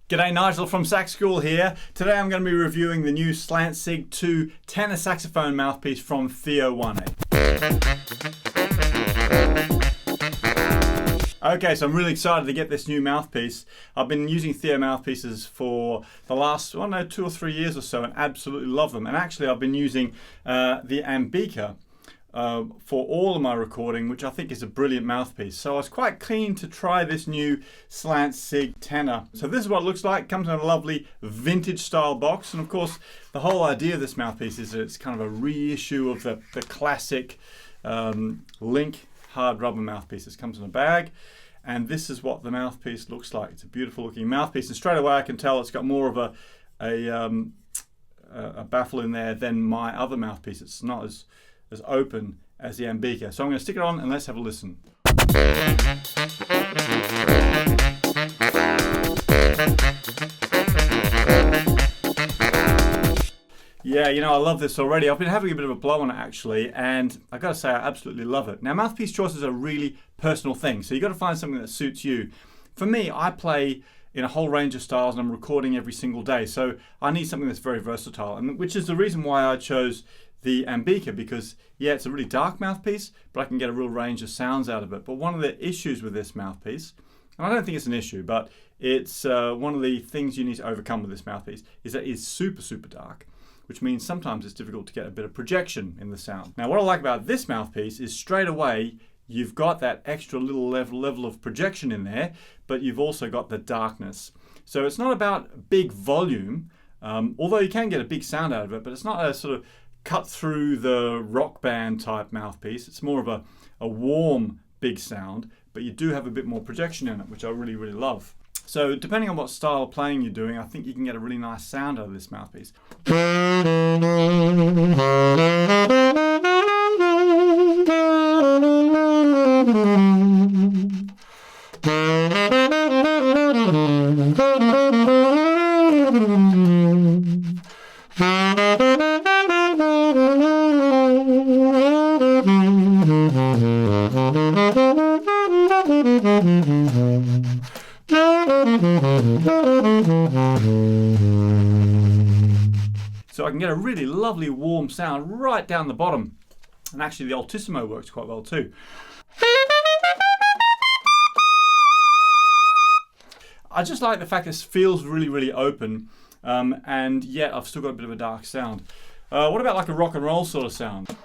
G'day, Nigel from Sax School here. Today I'm going to be reviewing the new Slant Sig 2 tenor saxophone mouthpiece from Theo Wanne. Okay, so I'm really excited to get this new mouthpiece. I've been using Theo mouthpieces for the last, 2 or 3 years or so and absolutely love them. And actually I've been using the Ambica for all of my recording, which I think is a brilliant mouthpiece. So I was quite keen to try this new Slant Sig tenor. So this is what it looks like. It comes in a lovely vintage style box. And of course, the whole idea of this mouthpiece is that it's kind of a reissue of the classic Link hard rubber mouthpiece. This comes in a bag. And this is what the mouthpiece looks like. It's a beautiful looking mouthpiece. And straight away I can tell it's got more of a baffle in there than my other mouthpiece. It's not as open as the Ambica. So I'm going to stick it on and let's have a listen. Yeah, you know, I love this already. I've been having a bit of a blow on it actually, and I've got to say I absolutely love it. Now, mouthpiece choices are a really personal thing, so you've got to find something that suits you. For me, I play in a whole range of styles and I'm recording every single day, so I need something that's very versatile, and which is the reason why I chose the Ambica, because yeah, it's a really dark mouthpiece, but I can get a real range of sounds out of it. But one of the issues with this mouthpiece, and I don't think it's an issue, but it's one of the things you need to overcome with this mouthpiece, is that it's super, super dark, which means sometimes it's difficult to get a bit of projection in the sound. Now, what I like about this mouthpiece is straight away, you've got that extra little level of projection in there, but you've also got the darkness. So it's not about big volume, although you can get a big sound out of it, but it's not a sort of cut through the rock band type mouthpiece. It's more of a warm, big sound, but you do have a bit more projection in it, which I really, really love. So depending on what style of playing you're doing, I think you can get a really nice sound out of this mouthpiece. So I can get a really lovely warm sound right down the bottom, and actually the altissimo works quite well too. I just like the fact this feels really, really open, and yet I've still got a bit of a dark sound. What about like a rock and roll sort of sound?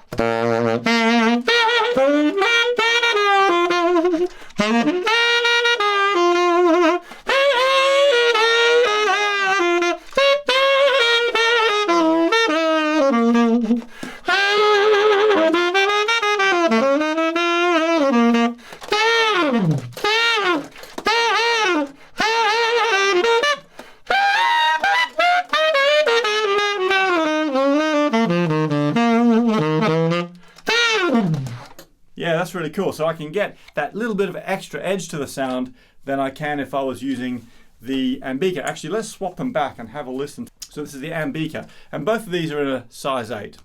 Yeah, that's really cool. So I can get that little bit of extra edge to the sound than I can if I was using the Ambica. Actually, let's swap them back and have a listen. So this is the Ambica, and both of these are in a size 8.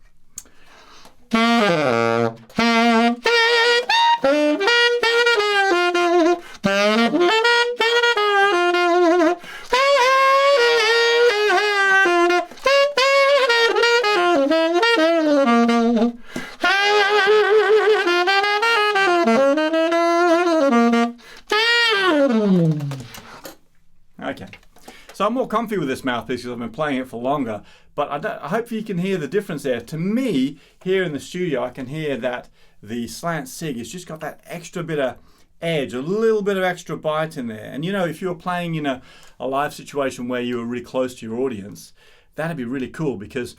Okay, so I'm more comfy with this mouthpiece because I've been playing it for longer, but I hope you can hear the difference there. To me, here in the studio, I can hear that the Slant Sig has just got that extra bit of edge, a little bit of extra bite in there. And you know, if you're playing in a live situation where you were really close to your audience, that'd be really cool, because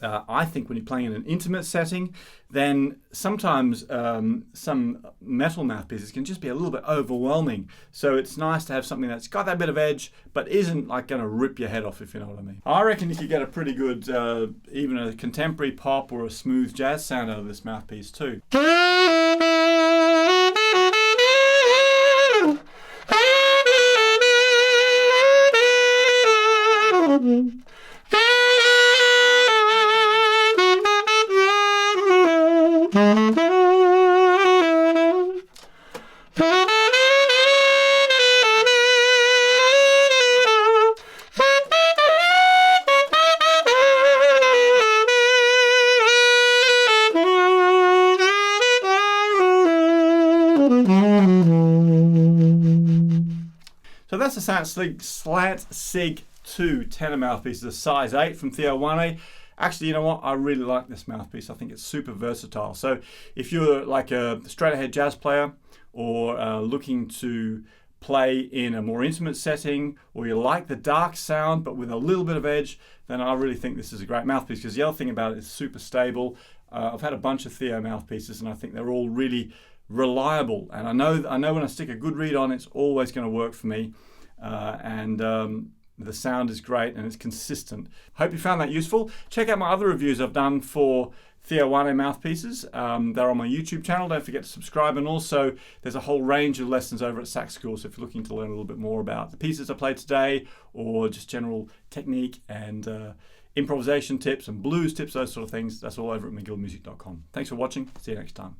I think when you're playing in an intimate setting, then sometimes some metal mouthpieces can just be a little bit overwhelming. So it's nice to have something that's got that bit of edge, but isn't like going to rip your head off, if you know what I mean. I reckon you could get a pretty good, even a contemporary pop or a smooth jazz sound out of this mouthpiece too. Slant Sig 2 tenor mouthpiece, the size 8 from Theo Wanne. Actually, you know what? I really like this mouthpiece. I think it's super versatile. So if you're like a straight ahead jazz player or looking to play in a more intimate setting, or you like the dark sound but with a little bit of edge, then I really think this is a great mouthpiece, because the other thing about it is super stable. I've had a bunch of Theo mouthpieces and I think they're all really reliable, and I know when I stick a good reed on, it's always going to work for me, and the sound is great and it's consistent. Hope you found that useful. Check out my other reviews I've done for Theo Wanne mouthpieces. They're on my YouTube channel. Don't forget to subscribe, and also there's a whole range of lessons over at Sax School, so if you're looking to learn a little bit more about the pieces I played today, or just general technique and improvisation tips and blues tips, those sort of things, that's all over at McGillmusic.com. Thanks for watching. See you next time.